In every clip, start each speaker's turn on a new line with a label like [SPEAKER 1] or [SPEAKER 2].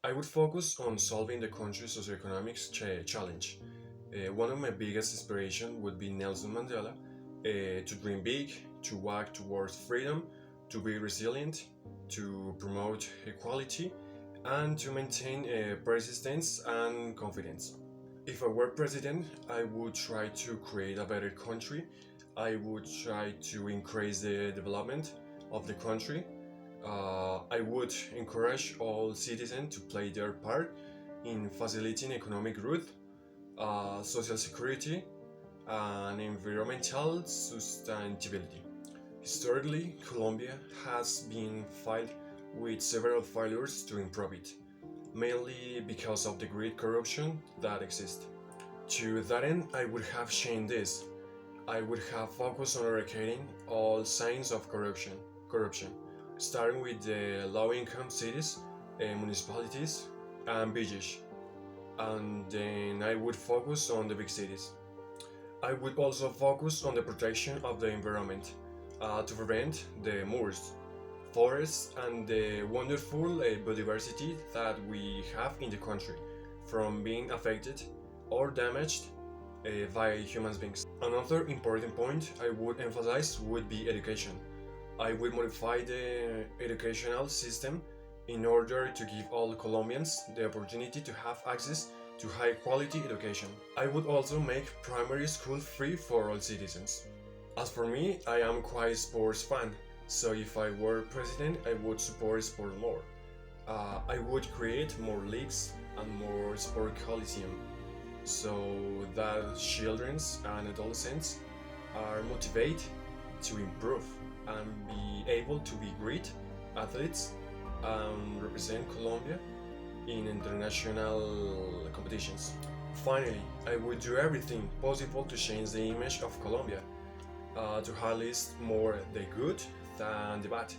[SPEAKER 1] I would focus on solving the country's socioeconomic challenge. One of my biggest inspirations would be Nelson Mandela, to dream big, to work towards freedom, to be resilient, to promote equality, and to maintain persistence and confidence. If I were president, I would try to create a better country. I would try to increase the development of the country. I would encourage all citizens to play their part in facilitating economic growth, social security, and environmental sustainability. Historically, Colombia has been filled with several failures to improve it, mainly because of the great corruption that exists. To that end, I would have changed this. I would have focused on eradicating all signs of corruption, starting with the low-income cities, municipalities, and villages, and then I would focus on the big cities. I would also focus on the protection of the environment, to prevent the moors, forests, and the wonderful biodiversity that we have in the country from being affected or damaged by human beings. Another important point I would emphasize would be education. I would modify the educational system in order to give all Colombians the opportunity to have access to high quality education. I would also make primary school free for all citizens. As for me, I am quite sports fan, so if I were president, I would support sport more. I would create more leagues and more sport coliseum so that children and adolescents are motivated to improve and be able to be great athletes and represent Colombia in international competitions. Finally, I would do everything possible to change the image of Colombia, to highlight more the good than the bad.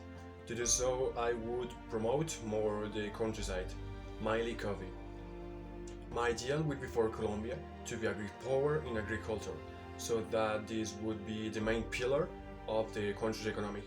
[SPEAKER 1] To do so, I would promote more the countryside, mainly coffee. My ideal would be for Colombia to be a great power in agriculture, so that this would be the main pillar of the country's economy.